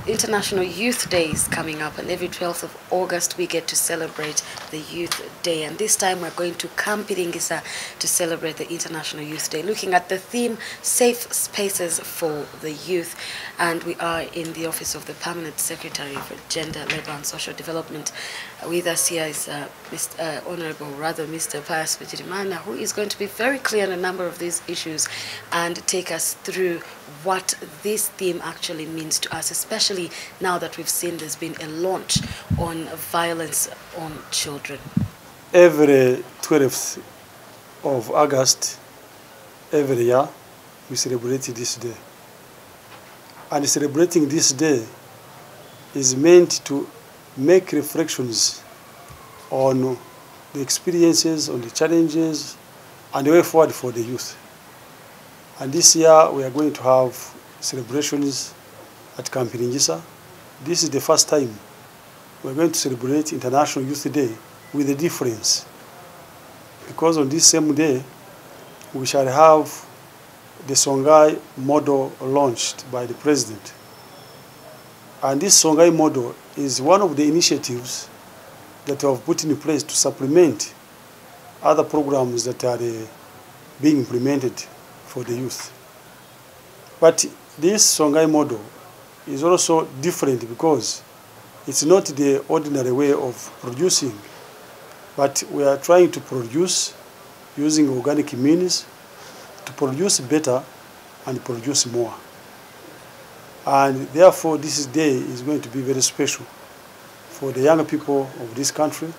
International Youth Day is coming up, and every 12th of August we get to celebrate the Youth Day. And this time we're going to Camp Piringisa to celebrate the International Youth Day, looking at the theme Safe Spaces for the Youth. And we are in the office of the Permanent Secretary for Gender, Labour and Social Development. With us here is Mr. Pius Bigirimana, who is going to be very clear on a number of these issues and take us through what this theme actually means to us, especially now that we've seen there's been a launch on violence on children. Every 12th of August, every year, we celebrate this day. And celebrating this day is meant to make reflections on the experiences, on the challenges, and the way forward for the youth. And this year we are going to have celebrations at Camp Piringisa. This is the first time we are going to celebrate International Youth Day with a difference. Because on this same day, we shall have the Songhai model launched by the President. And this Songhai model is one of the initiatives that we have put in place to supplement other programs that are being implemented for the youth. But this Songhai model is also different because it's not the ordinary way of producing, but we are trying to produce using organic means to produce better and produce more. And therefore this day is going to be very special for the young people of this country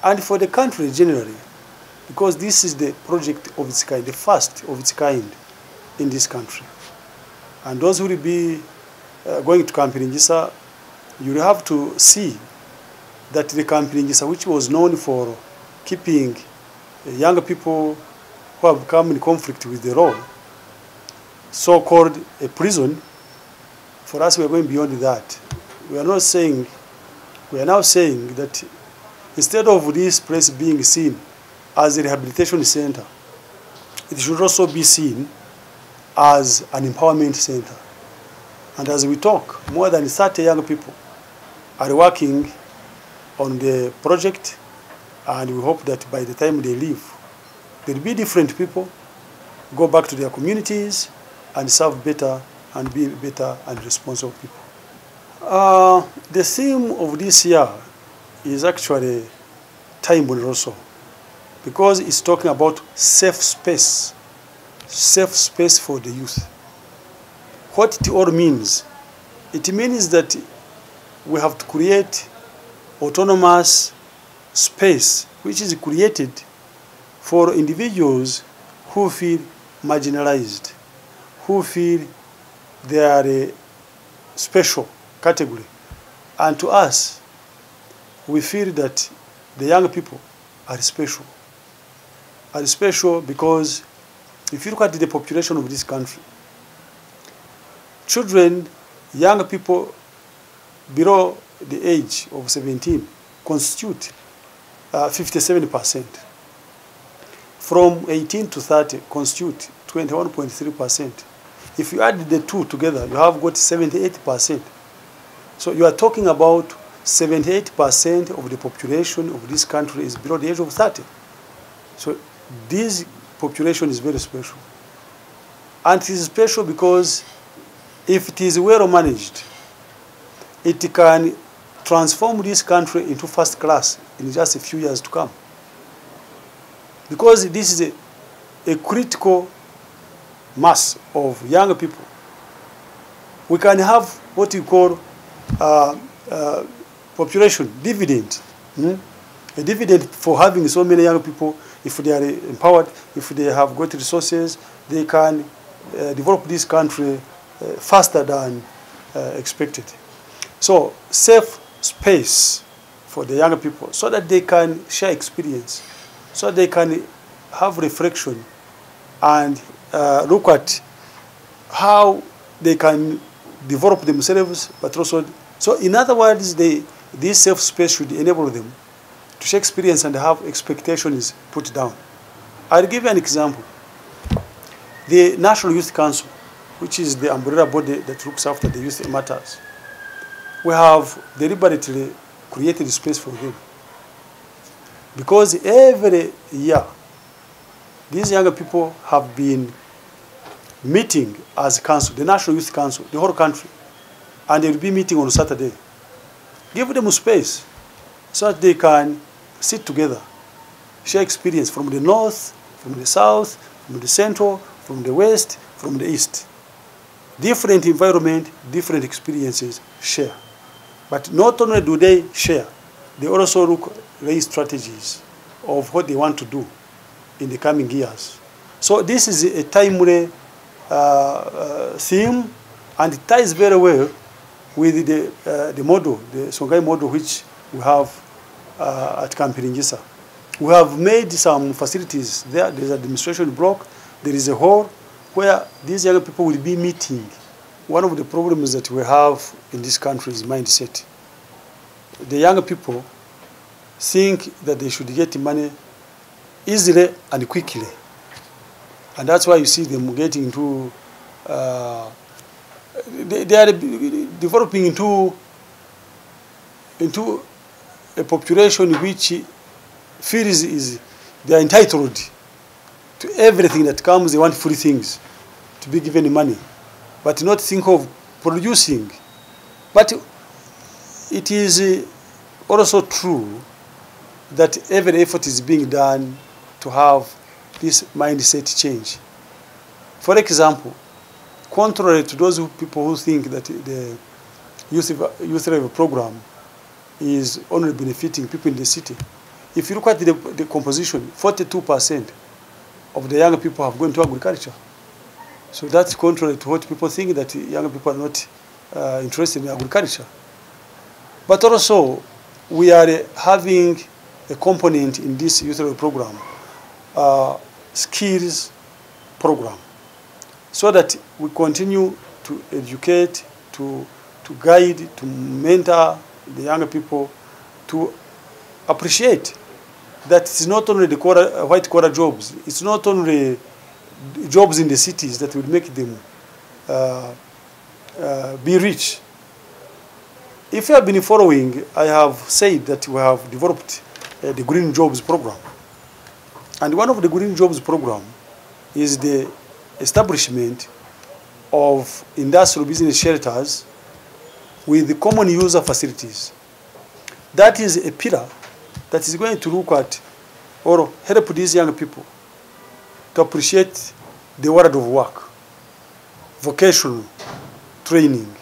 and for the country generally, because this is the project of its kind, the first of its kind in this country. And those who will be going to Camp Piringisa, you will have to see that the Camp Piringisa, which was known for keeping young people who have come in conflict with the law, so-called a prison, for us we are going beyond that. We are now saying that instead of this place being seen as a rehabilitation center, it should also be seen as an empowerment center. And as we talk, more than 30 young people are working on the project, and we hope that by the time they leave, there will be different people, go back to their communities and serve better and be better and responsible people. The theme of this year is actually timely also, because it's talking about safe space for the youth. What it all means? It means that we have to create autonomous space which is created for individuals who feel marginalized, who feel they are a special category. And to us, we feel that the young people are special. Are special because if you look at the population of this country, children, young people below the age of 17 constitute 57%. From 18 to 30 constitute 21.3%. If you add the two together, you have got 78%. So you are talking about 78% of the population of this country is below the age of 30. So this population is very special. And it is special because if it is well managed, it can transform this country into first class in just a few years to come. Because this is a critical mass of young people. We can have what you call population dividend. A dividend for having so many young people. If they are empowered, if they have got resources, they can develop this country faster than expected. So safe space for the young people so that they can share experience, so they can have reflection and look at how they can develop themselves, but also, so in other words, this safe space should enable them to share experience and have expectations put down. I'll give you an example. The National Youth Council, which is the umbrella body that looks after the youth matters, we have deliberately created space for them. Because every year, these younger people have been meeting as council, the National Youth Council, the whole country, and they will be meeting on Saturday. Give them space so that they can sit together, share experience from the north, from the south, from the central, from the west, from the east. Different environment, different experiences, share. But not only do they share, they also raise strategies of what they want to do in the coming years. So this is a timely theme, and it ties very well with the model, the Songhai model, which we have at Camp Ringisa. We have made some facilities there. There's an administration block. There is a hall where these young people will be meeting. One of the problems that we have in this country is mindset. The young people think that they should get money easily and quickly. And that's why you see them getting into, they are developing into a population which feels they are entitled to everything that comes. They want free things, to be given money, but not think of producing. But it is also true that every effort is being done to have this mindset change. For example, contrary to those people who think that the youth level program is only benefiting people in the city, if you look at the composition, 42% of the young people have gone to agriculture. So that's contrary to what people think, that young people are not interested in agriculture. But also, we are having a component in this youth level program, skills program, so that we continue to educate, to guide, to mentor the younger people, to appreciate that it's not only the white-collar jobs, it's not only jobs in the cities that will make them be rich. If you have been following, I have said that we have developed the Green Jobs program. And one of the Green Jobs program is the establishment of industrial business shelters with the common user facilities. That is a pillar that is going to look at or help these young people to appreciate the world of work, vocational training,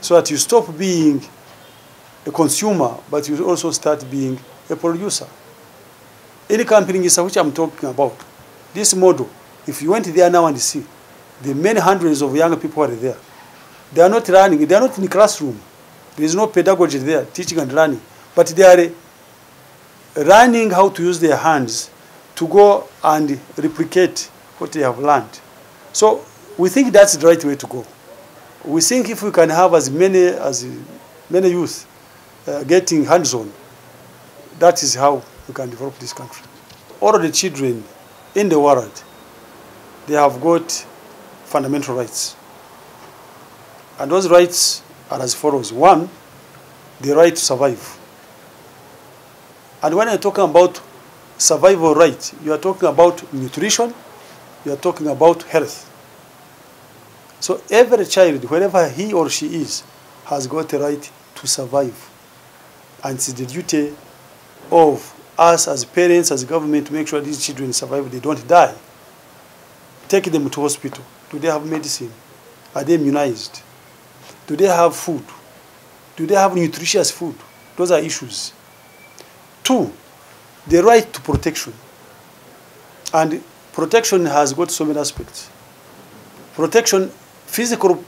so that you stop being a consumer, but you also start being a producer. Any company is which I'm talking about, this model, if you went there now and see, the many hundreds of young people are there. They are not learning, they are not in the classroom. There is no pedagogy there, teaching and learning. But they are learning how to use their hands to go and replicate what they have learned. So we think that's the right way to go. We think if we can have as many youth getting hands-on, that is how we can develop this country. All of the children in the world, they have got fundamental rights. And those rights are as follows. One, the right to survive. And when you're talking about survival right, you are talking about nutrition, you are talking about health. So every child, wherever he or she is, has got a right to survive. And it's the duty of us as parents, as government, to make sure these children survive, they don't die. Take them to hospital. Do they have medicine? Are they immunized? Do they have food? Do they have nutritious food? Those are issues. Two, the right to protection. And protection has got so many aspects. Protection, physical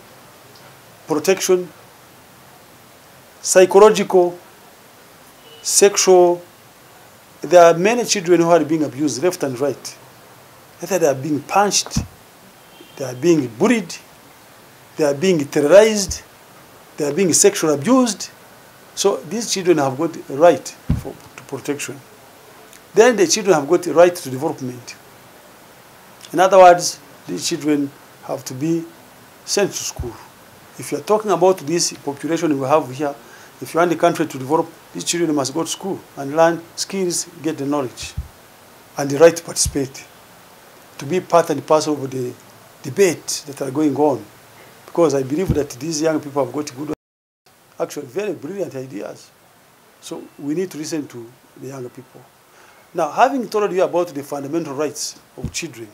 protection, psychological, sexual. There are many children who are being abused left and right. Either they are being punched, they are being bullied, they are being terrorized, they are being sexually abused. So these children have got a right to protection. Then the children have got a right to development. In other words, these children have to be sent to school. If you're talking about this population we have here, if you want the country to develop, these children must go to school and learn skills, get the knowledge, and the right to participate, to be part and parcel of the debate that are going on. Because I believe that these young people have got good, actually very brilliant ideas. So we need to listen to the younger people. Now, having told you about the fundamental rights of children,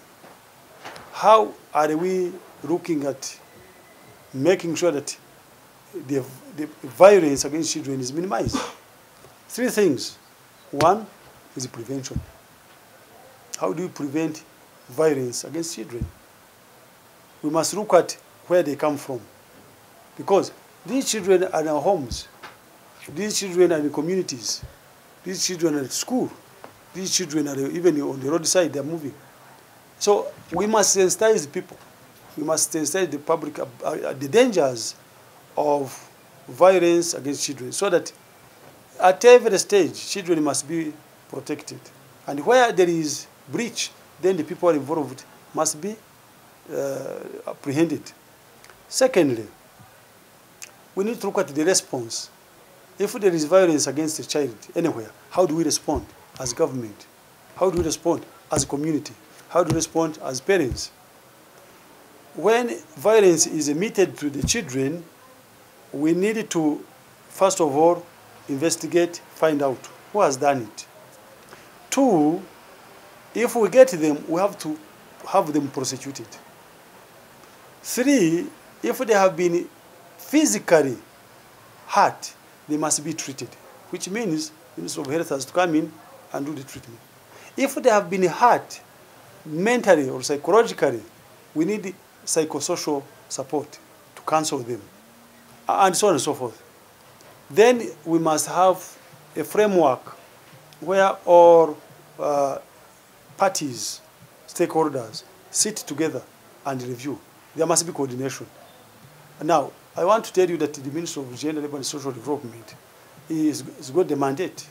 how are we looking at making sure that the violence against children is minimized? 3 things. 1 is prevention. How do you prevent violence against children? We must look at where they come from. Because these children are in our homes. These children are in communities. These children are at school. These children are even on the roadside, they're moving. So we must sensitize people. We must sensitize the public the dangers of violence against children, so that at every stage, children must be protected. And where there is breach, then the people involved must be apprehended. Secondly, we need to look at the response. If there is violence against a child anywhere, how do we respond as government? How do we respond as a community? How do we respond as parents? When violence is emitted to the children, we need to, first of all, investigate, find out who has done it. 2, if we get them, we have to have them prosecuted. 3, if they have been physically hurt, they must be treated, which means the Ministry of Health has to come in and do the treatment. If they have been hurt mentally or psychologically, we need psychosocial support to counsel them, and so on and so forth. Then we must have a framework where all parties, stakeholders, sit together and review. There must be coordination. Now, I want to tell you that the Ministry of Gender, Labour and Social Development is got the mandate,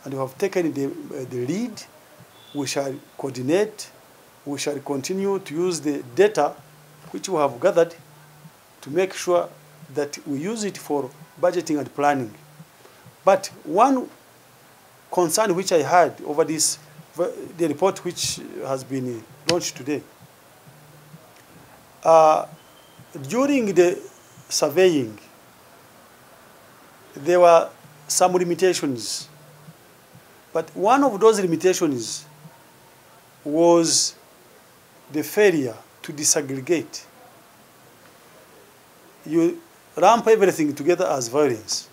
and we have taken the lead. We shall coordinate. We shall continue to use the data which we have gathered to make sure that we use it for budgeting and planning. But one concern which I had over this, the report which has been launched today, during the surveying, there were some limitations. But one of those limitations was the failure to disaggregate. You lump everything together as violence.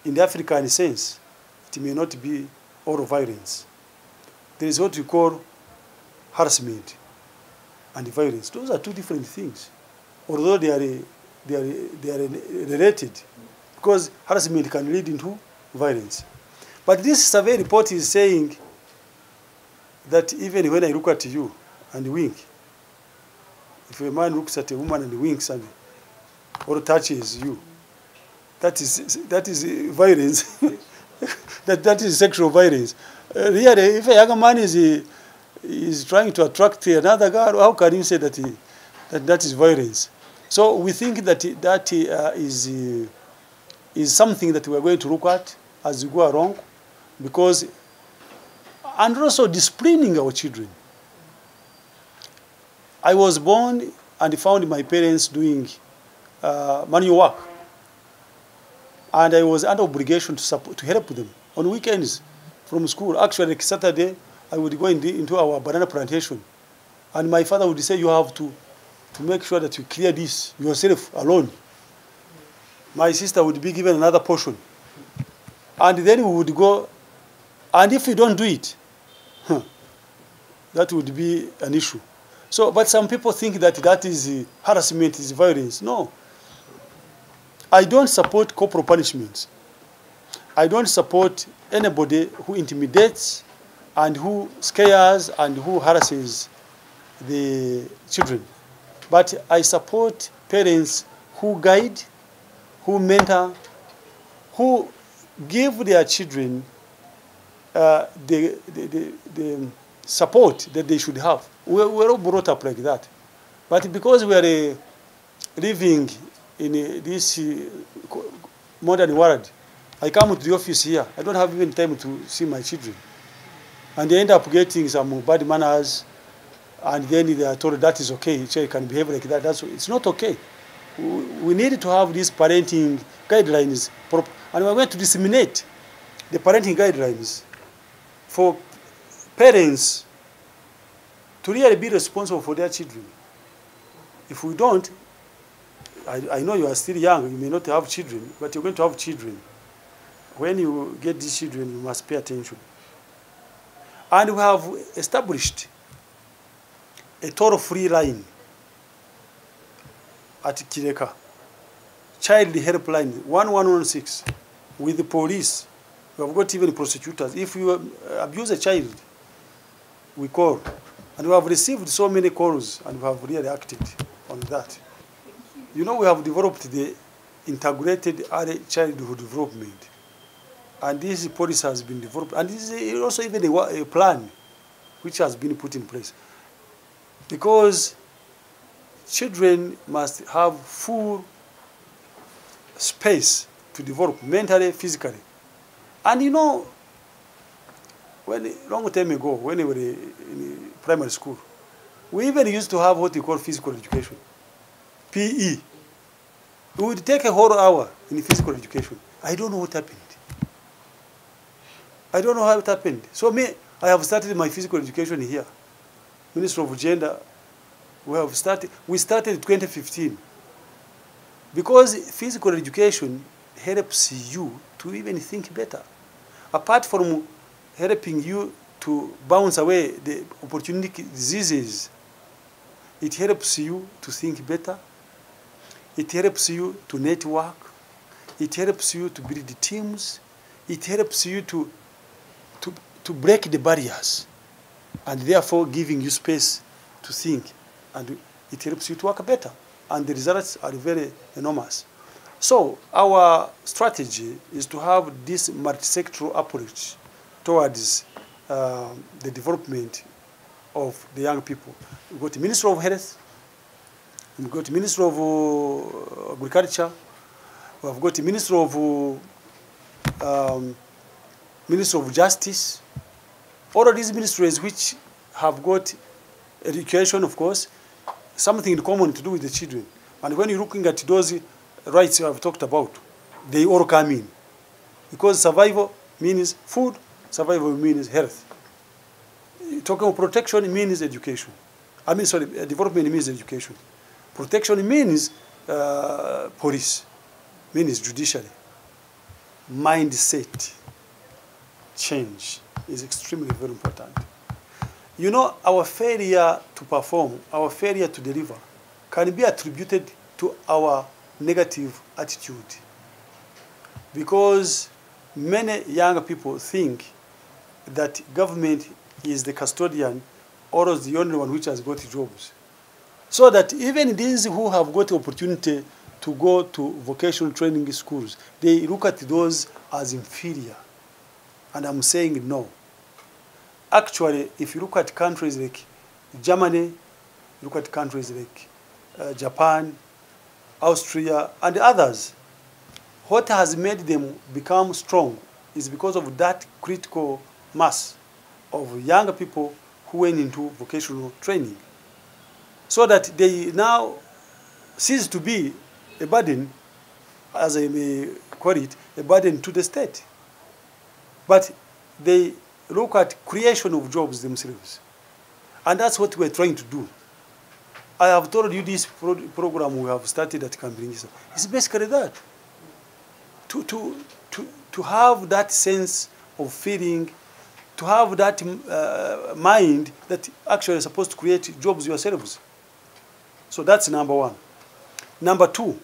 In the African sense, it may not be all violence. There is what we call harassment and violence. Those are 2 different things, although they are related, because harassment can lead into violence. But this survey report is saying that even when I look at you and wink, if a man looks at a woman and winks and or touches you, that is violence. that is sexual violence. Really, if a young man is trying to attract another girl, how can you say that is violence? So we think that is something that we are going to look at as we go along, because, and also disciplining our children. I was born and found my parents doing manual work, and I was under obligation to help them on weekends from school. Actually, like Saturday, I would go into our banana plantation, and my father would say, "You have to make sure that you clear this yourself alone." My sister would be given another portion, and then we would go. And if we don't do it, that would be an issue. So, but some people think that is harassment, is violence. No. I don't support corporal punishments. I don't support anybody who intimidates and who scares and who harasses the children. But I support parents who guide, who mentor, who give their children the support that they should have. We're all brought up like that. But because we are living in this modern world. I come to the office here. I don't have even time to see my children. And they end up getting some bad manners, and then they are told that is okay, child can behave like that. It's not okay. We need to have these parenting guidelines, and we're going to disseminate the parenting guidelines for parents to really be responsible for their children. If we don't, I know you are still young, you may not have children, but you're going to have children. When you get these children, you must pay attention. And we have established a toll-free line at Kireka, child helpline 1116, with the police. We have got even prosecutors. If you abuse a child, we call. And we have received so many calls, and we have really acted on that. You know, we have developed the integrated early childhood development. And this policy has been developed. And this is also even a plan which has been put in place. Because children must have full space to develop mentally, physically. And you know, long time ago, when we were in primary school, we even used to have what we call physical education, PE. We would take a whole hour in physical education. I don't know what happened. I don't know how it happened. So I have started my physical education here. Minister of Gender, we started in 2015. Because physical education helps you to even think better. Apart from helping you to bounce away the opportunity diseases, it helps you to think better. It helps you to network. It helps you to build the teams. It helps you to break the barriers, and therefore giving you space to think. And it helps you to work better. And the results are very enormous. So our strategy is to have this multi-sectoral approach towards the development of the young people. We've got the Minister of Health, we've got the Minister of Agriculture, we've got the Minister of Justice. All of these ministries which have got education, of course, something in common to do with the children. And when you're looking at those rights I've talked about, they all come in. Because survival means food, survival means health. Talking of protection means education. Development means education. Protection means police, means judiciary. Mindset change is extremely very important. You know, our failure to perform, our failure to deliver, can be attributed to our negative attitude. Because many young people think that government is the custodian or is the only one which has got jobs. So that even these who have got the opportunity to go to vocational training schools, they look at those as inferior. And I'm saying no. Actually, if you look at countries like Germany, look at countries like Japan, Austria, and others, what has made them become strong is because of that critical mass of young people who went into vocational training. So that they now cease to be a burden, as I may call it, a burden to the state. But they look at creation of jobs themselves. And that's what we're trying to do. I have told you this program we have started at Cambridge. It's basically that. To have that sense of feeling, to have that mind that actually is supposed to create jobs yourselves. So that's number one. Number two,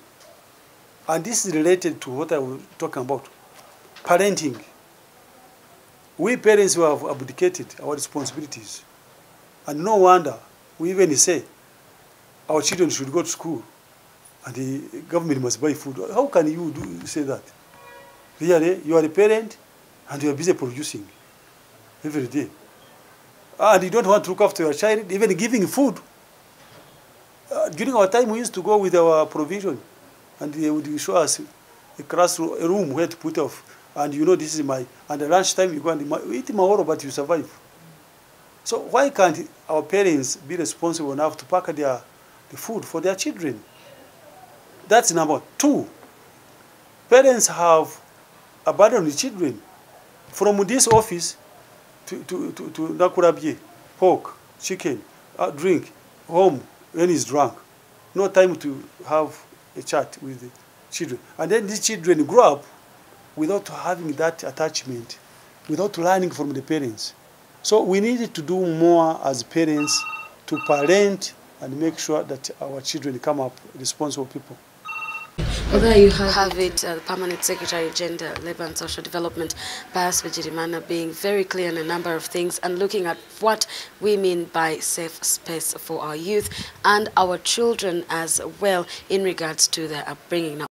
and this is related to what I was talking about, parenting. We parents who have abdicated our responsibilities. And no wonder we even say our children should go to school and the government must buy food. How can you say that? Really, you are a parent and you are busy producing every day. And you don't want to look after your child, even giving food. During our time, we used to go with our provision and they would show us a classroom, a room where to put off. And you know, this is my, and the lunchtime you go and eat mahoro, but you survive. So why can't our parents be responsible enough to pack the food for their children? That's number two. Parents have abandoned the children. From this office to Nakurabye, pork, chicken, drink, home when he's drunk. No time to have a chat with the children. And then these children grow up without having that attachment, without learning from the parents. So we need to do more as parents to parent and make sure that our children come up responsible people. Well, there you have it, the Permanent Secretary, Gender, Labour and Social Development, Pius Bigirimana, being very clear on a number of things and looking at what we mean by safe space for our youth and our children as well in regards to their upbringing. Now,